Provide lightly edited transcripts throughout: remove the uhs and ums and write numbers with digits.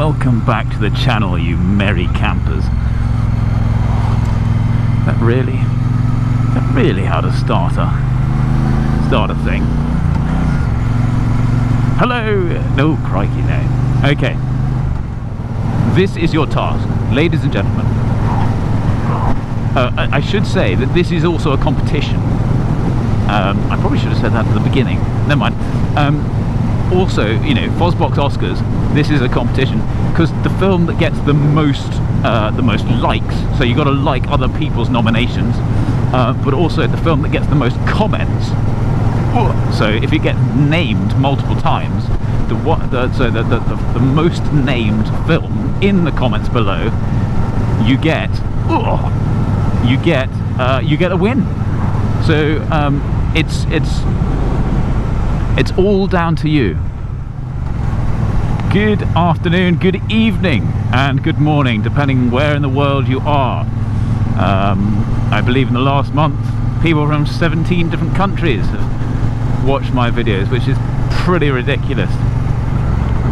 Welcome back to the channel, you merry campers. That really how to start a thing. Hello! No, crikey, no. Okay. This is your task, ladies and gentlemen. I should say that this is also a competition. I probably should have said that at the beginning. Never mind. Also, you know, FozBox OSCARS, this is a competition because the film that gets the most likes, so you got to like other people's nominations, but also the film that gets the most comments. So if you get named multiple times, the most named film in the comments below, you get a win. So it's all down to you. Good afternoon, good evening, and good morning, depending where in the world you are. I believe in the last month, people from 17 different countries have watched my videos, which is pretty ridiculous.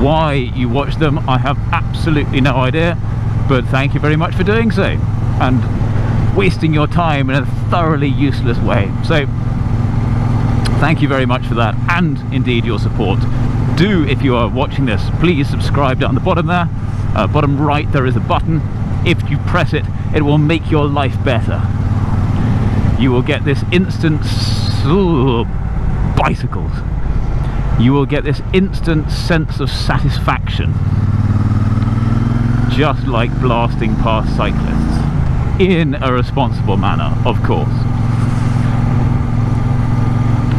Why you watch them, I have absolutely no idea, but thank you very much for doing so, and wasting your time in a thoroughly useless way. So, thank you very much for that, and indeed your support. Do, if you are watching this, please subscribe down the bottom there. Bottom right there is a button. If you press it, it will make your life better. You will get this instant bicycles. You will get this instant sense of satisfaction, just like blasting past cyclists, in a responsible manner, of course.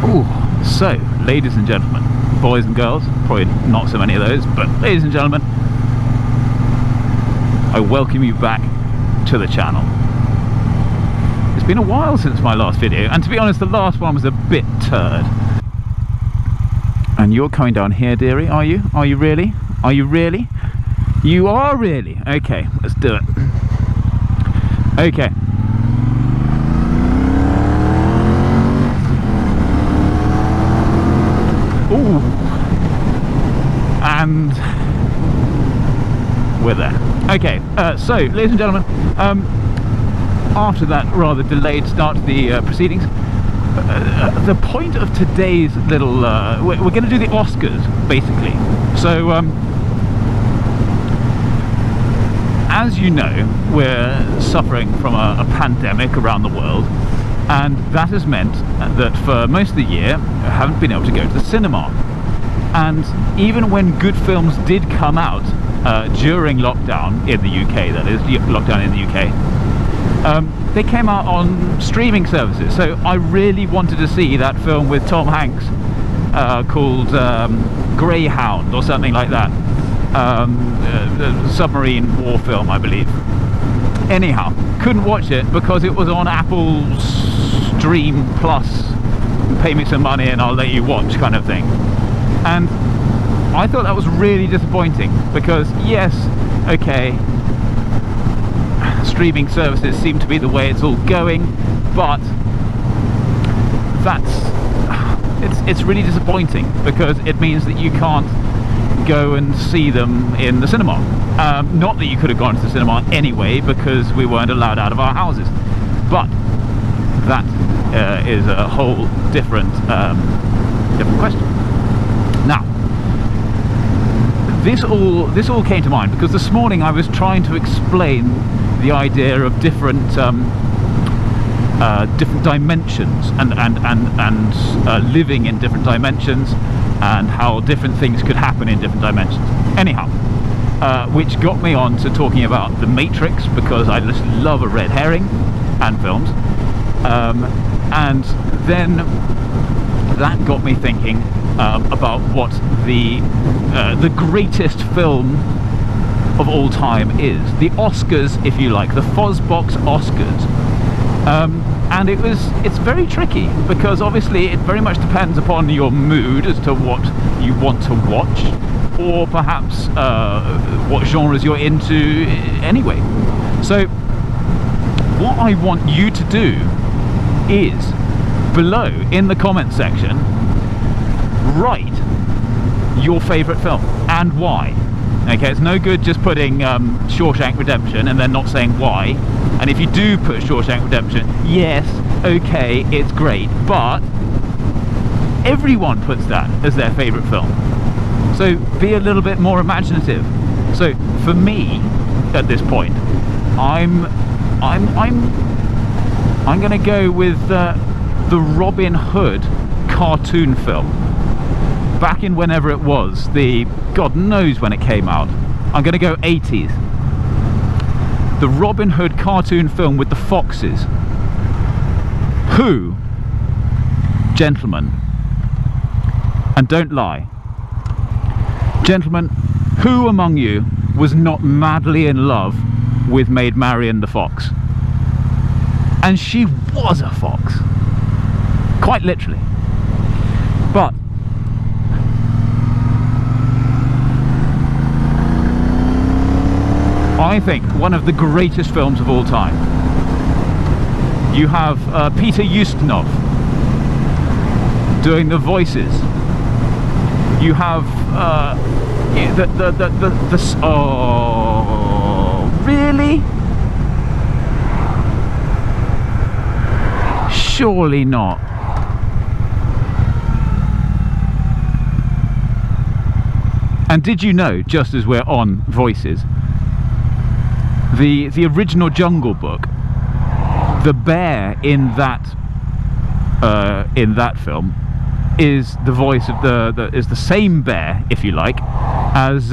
Ooh, so, ladies and gentlemen, boys and girls, probably not so many of those, but ladies and gentlemen, I welcome you back to the channel. It's been a while since my last video, and to be honest, the last one was a bit turd. And you're coming down here, dearie, are you? Are you really? Are you really? You are really? Okay, let's do it. Okay. Ooh. And we're there. Okay, so, ladies and gentlemen, after that rather delayed start to the proceedings, the point of today's little... we're going to do the Oscars, basically. So, as you know, we're suffering from a pandemic around the world, and that has meant that for most of the year I haven't been able to go to the cinema. And even when good films did come out during lockdown in the UK, that is, lockdown in the UK, they came out on streaming services. So I really wanted to see that film with Tom Hanks called Greyhound or something like that. Submarine war film, I believe. Anyhow, couldn't watch it because it was on Apple Stream Plus, pay me some money and I'll let you watch kind of thing. And I thought that was really disappointing because, yes, okay, streaming services seem to be the way it's all going, but it's really disappointing because it means that you can't go and see them in the cinema. Not that you could have gone to the cinema anyway because we weren't allowed out of our houses, but that is a whole different question. Now, this all came to mind because this morning I was trying to explain the idea of different dimensions and living in different dimensions, and how different things could happen in different dimensions. Anyhow, which got me on to talking about The Matrix, because I just love a red herring and films, and then that got me thinking about what the greatest film of all time is. The Oscars, if you like, the FozBox OSCARS. And it's very tricky because obviously it very much depends upon your mood as to what you want to watch, or perhaps what genres you're into anyway. So what I want you to do is, below in the comment section, write your favourite film and why. Okay, it's no good just putting Shawshank Redemption and then not saying why. And if you do put Shawshank Redemption, yes, okay, it's great, but everyone puts that as their favourite film. So be a little bit more imaginative. So for me, at this point, I'm going to go with the Robin Hood cartoon film. Back in whenever it was, the God knows when it came out. I'm going to go 80s. The Robin Hood cartoon film with the foxes. Who, gentlemen, and don't lie, gentlemen, who among you was not madly in love with Maid Marian the fox? And she was a fox, quite literally. But I think one of the greatest films of all time. You have Peter Ustinov doing the voices. You have oh, really? Surely not. And did you know, just as we're on voices, the original Jungle Book, the bear in that film is the voice of the same bear, if you like, as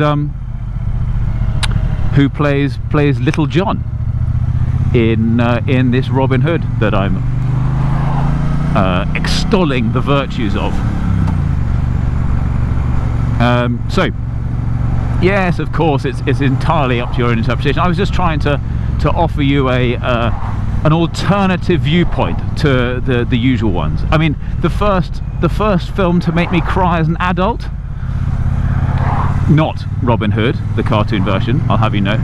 who plays Little John in this Robin Hood that I'm extolling the virtues of. So yes, of course, it's entirely up to your own interpretation. I was just trying to offer you an alternative viewpoint to the usual ones. I mean, the first film to make me cry as an adult, not Robin Hood, the cartoon version, I'll have you know.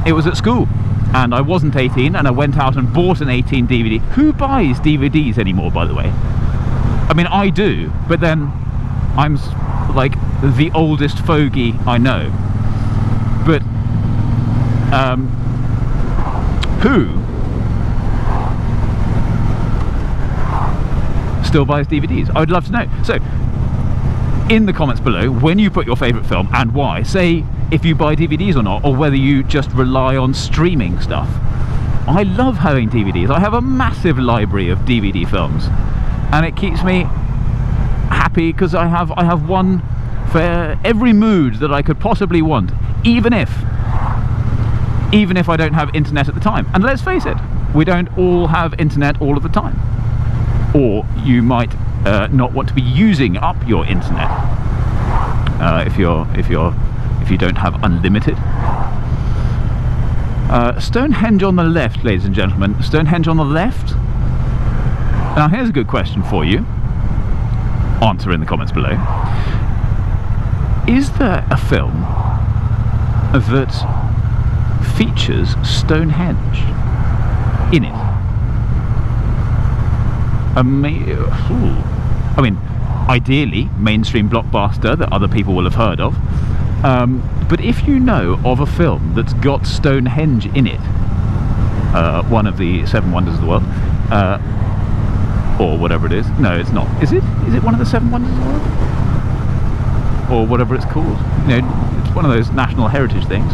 It was at school, and I wasn't 18, and I went out and bought an 18 DVD. Who buys DVDs anymore, by the way? I mean, I do, but then I'm like the oldest fogey I know. But who still buys DVDs? I would love to know. So in the comments below, when you put your favourite film and why, say if you buy DVDs or not, or whether you just rely on streaming stuff. I love having DVDs. I have a massive library of DVD films, and it keeps me happy because I have one for every mood that I could possibly want, even if I don't have internet at the time. And let's face it, we don't all have internet all of the time, or you might not want to be using up your internet if you don't have unlimited. Stonehenge on the left, ladies and gentlemen. Stonehenge on the left. Now here's a good question for you. Answer in the comments below. Is there a film that features Stonehenge in it? I mean, ideally, mainstream blockbuster that other people will have heard of. But if you know of a film that's got Stonehenge in it, one of the 7 wonders of the world, or whatever it is. No, it's not. Is it? Is it one of the 7 wonders of the world? Or whatever it's called. You know, it's one of those national heritage things.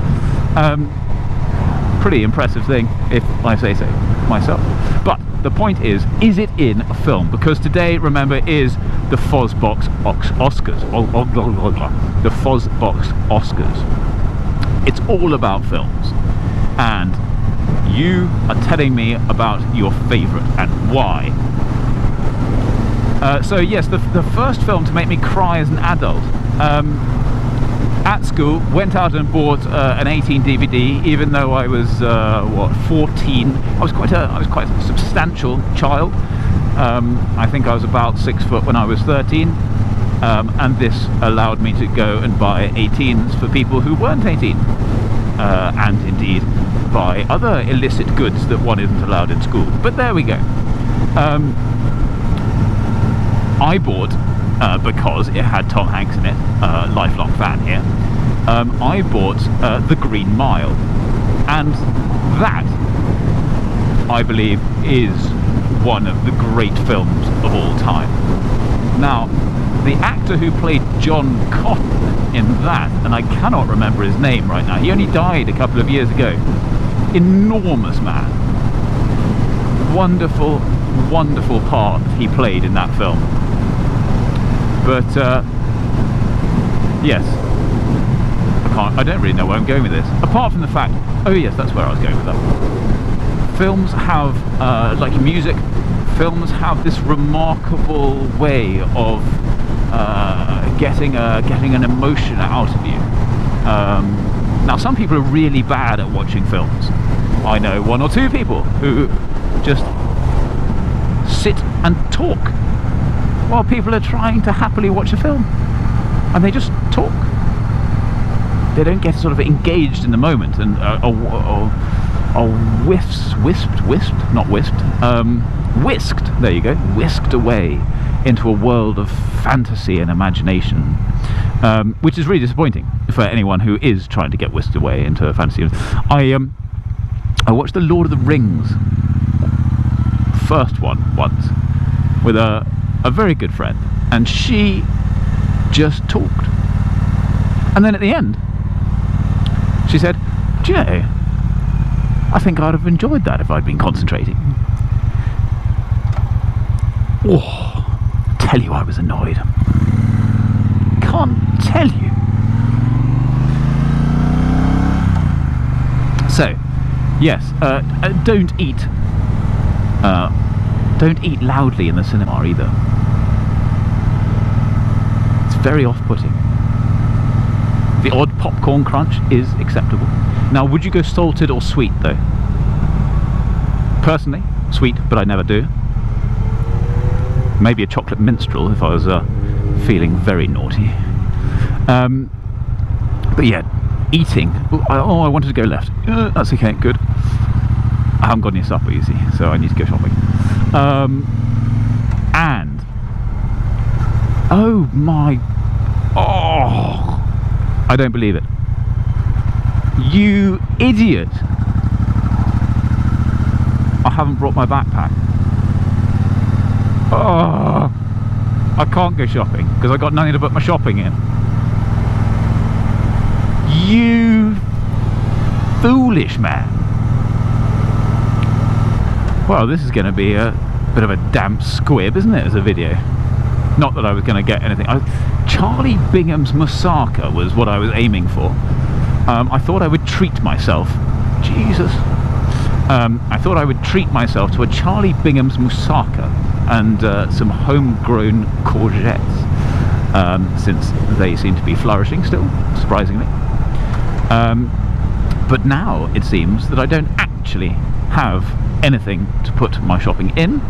Pretty impressive thing, if I say so myself. But the point is it in a film? Because today, remember, is the FozBox OSCARS. The FozBox OSCARS. It's all about films. And you are telling me about your favourite and why. So yes, the first film to make me cry as an adult. At school, went out and bought an 18 DVD, even though I was 14. I was quite a substantial child. I think I was about 6 foot when I was 13, and this allowed me to go and buy 18s for people who weren't 18, and indeed buy other illicit goods that one isn't allowed in school. But there we go. I bought, because it had Tom Hanks in it, lifelong fan here, I bought The Green Mile, and that, I believe, is one of the great films of all time. Now, the actor who played John Cotton in that, and I cannot remember his name right now, he only died a couple of years ago. Enormous man. Wonderful, wonderful part he played in that film. But, yes. I don't really know where I'm going with this. Apart from the fact, oh yes, that's where I was going with that. Films have, like music, films have this remarkable way of getting an emotion out of you. Now, some people are really bad at watching films. I know one or two people who just sit and talk while people are trying to happily watch a film, and they just talk. They don't get sort of engaged in the moment and whisked, there you go, whisked away into a world of fantasy and imagination, which is really disappointing for anyone who is trying to get whisked away into a fantasy. I watched The Lord of the Rings, first one, once, with a very good friend, and she just talked. And then at the end, she said, do you know, I think I'd have enjoyed that if I'd been concentrating. Oh, tell you I was annoyed. Can't tell you. So, yes, don't eat loudly in the cinema either. It's very off-putting. The odd popcorn crunch is acceptable. Now, would you go salted or sweet though? Personally, sweet, but I never do. Maybe a chocolate minstrel if I was feeling very naughty. But yeah, eating. Oh, I wanted to go left. That's okay, good. I haven't got any supper, you see, so I need to go shopping. And oh my, oh, I don't believe it. You idiot! I haven't brought my backpack. Oh, I can't go shopping because I got nothing to put my shopping in. You foolish man. Well, this is going to be a bit of a damp squib, isn't it, as a video? Not that I was going to get anything. Charlie Bingham's moussaka was what I was aiming for. I thought I would treat myself. Jesus. I thought I would treat myself to a Charlie Bingham's moussaka and some homegrown courgettes, since they seem to be flourishing still, surprisingly. But now it seems that I don't actually have anything to put my shopping in.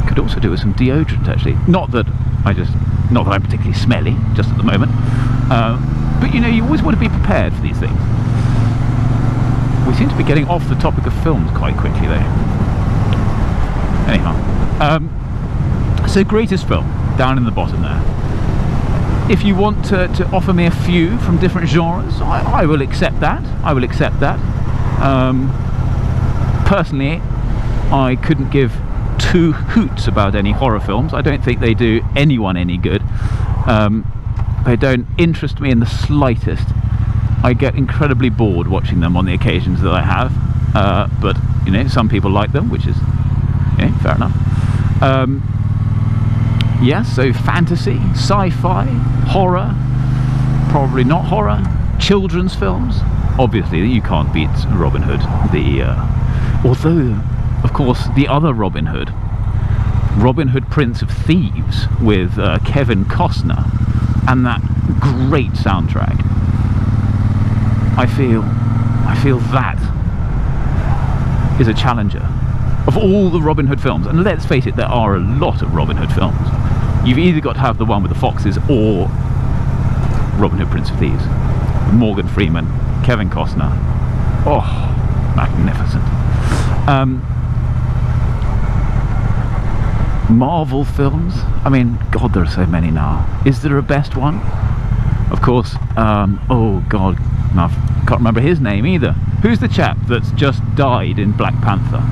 Could also do with some deodorant, actually. Not that I'm particularly smelly just at the moment, but you know, you always want to be prepared for these things. We seem to be getting off the topic of films quite quickly though. Anyhow, so greatest film down in the bottom there. If you want to offer me a few from different genres, I will accept that. I will accept that. Personally, I couldn't give two hoots about any horror films. I don't think they do anyone any good. They don't interest me in the slightest. I get incredibly bored watching them on the occasions that I have. But you know, some people like them, which is, you know, fair enough. Yes, so fantasy, sci-fi, horror, probably not horror, children's films. Obviously, you can't beat Robin Hood. Although, of course, the other Robin Hood, Prince of Thieves, with Kevin Costner, and that great soundtrack. I feel that is a challenger of all the Robin Hood films. And let's face it, there are a lot of Robin Hood films. You've either got to have the one with the foxes or Robin Hood, Prince of Thieves. Morgan Freeman, Kevin Costner. Oh, magnificent. Marvel films. I mean, God, there are so many now. Is there a best one? Of course, oh god, I can't remember his name either. Who's the chap that's just died in Black Panther?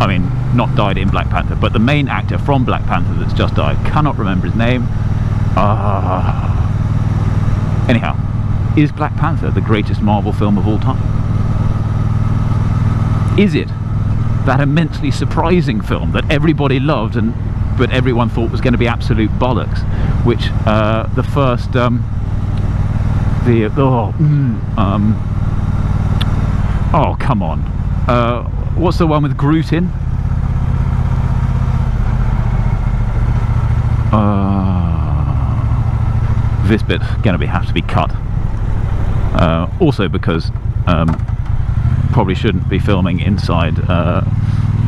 I mean, not died in Black Panther, but the main actor from Black Panther that's just died. Cannot remember his name. Anyhow, is Black Panther the greatest Marvel film of all time? Is it that immensely surprising film that everybody loved but everyone thought was going to be absolute bollocks, which the first oh come on, what's the one with Groot in? This bit's going to have to be cut, also because probably shouldn't be filming inside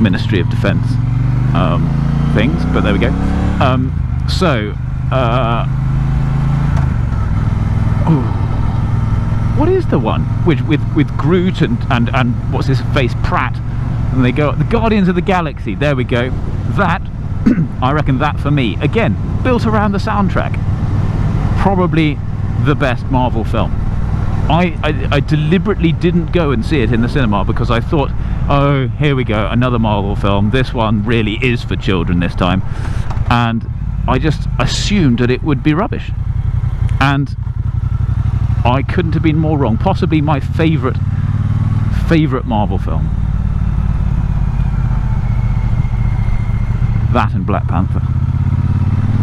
Ministry of Defence things, but there we go. What is the one with Groot and what's his face, Pratt, and they go the Guardians of the Galaxy? There we go. That I reckon that for me, again, built around the soundtrack, probably the best Marvel film. I deliberately didn't go and see it in the cinema because I thought, oh, here we go, another Marvel film. This one really is for children this time. And I just assumed that it would be rubbish. And I couldn't have been more wrong. Possibly my favourite Marvel film. That and Black Panther.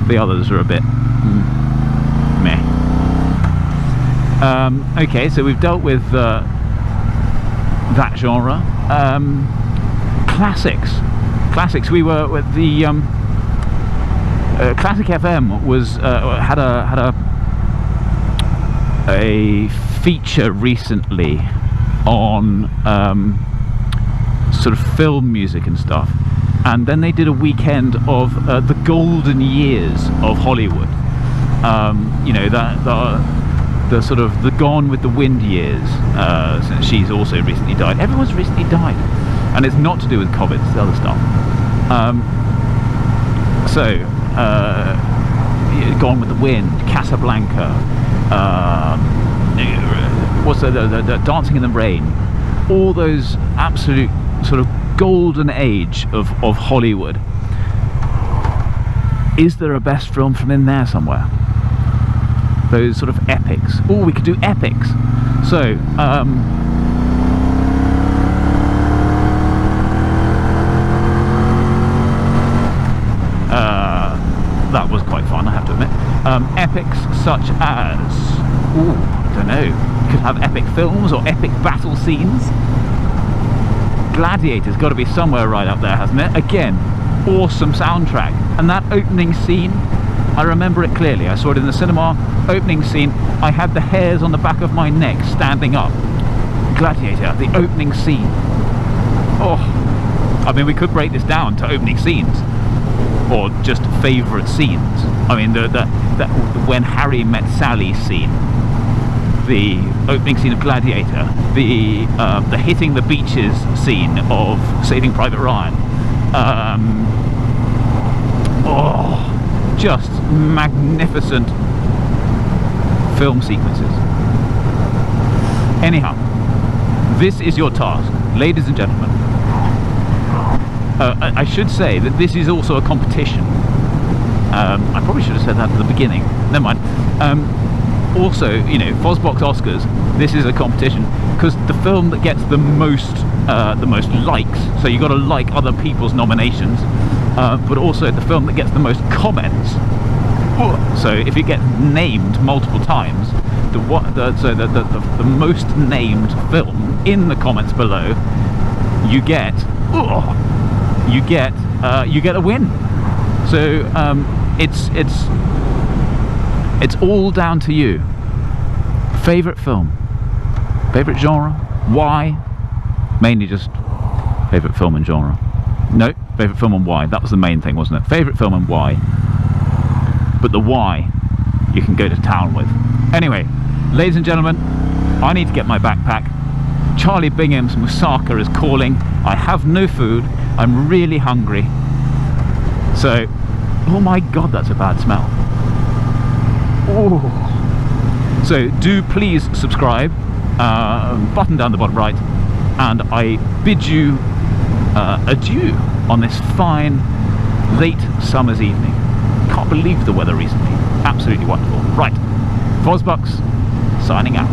The others are a bit meh. Okay, so we've dealt with that genre. Classics. We were with the Classic FM was had a feature recently on sort of film music and stuff, and then they did a weekend of the golden years of Hollywood. You know, the sort of the Gone with the Wind years, since she's also recently died. Everyone's recently died, and it's not to do with COVID, it's the other stuff. Gone with the Wind, Casablanca, what's the Dancing in the Rain, all those absolute sort of golden age of Hollywood. Is there a best film from in there somewhere? Those sort of epics. Oh, we could do epics. So, that was quite fun, I have to admit. Epics such as, ooh, I don't know, could have epic films or epic battle scenes. Gladiator's got to be somewhere right up there, hasn't it? Again, awesome soundtrack. And that opening scene, I remember it clearly. I saw it in the cinema. Opening scene, I had the hairs on the back of my neck standing up. Gladiator, the opening scene. Oh, I mean, we could break this down to opening scenes, or just favourite scenes. I mean, the when Harry met Sally scene, the opening scene of Gladiator, the hitting the beaches scene of Saving Private Ryan. Oh, just magnificent film sequences. Anyhow, this is your task, ladies and gentlemen. I should say that this is also a competition. I probably should have said that at the beginning. Never mind. Also, you know, FozBox Oscars, this is a competition because the film that gets the most likes, so you got to like other people's nominations, but also the film that gets the most comments. So if you get named multiple times, the most named film in the comments below, you get a win. So it's all down to you. Favorite film, favorite genre, why? Mainly just favorite film and genre. No, favorite film and why. That was the main thing, wasn't it? Favorite film and why. But the why you can go to town with. Anyway, ladies and gentlemen, I need to get my backpack. Charlie Bingham's moussaka is calling. I have no food. I'm really hungry. So, oh my god, that's a bad smell. Oh. So do please subscribe, button down the bottom right, and I bid you adieu on this fine late summer's evening. Can't believe the weather recently. Absolutely wonderful. Right, FozBox signing out.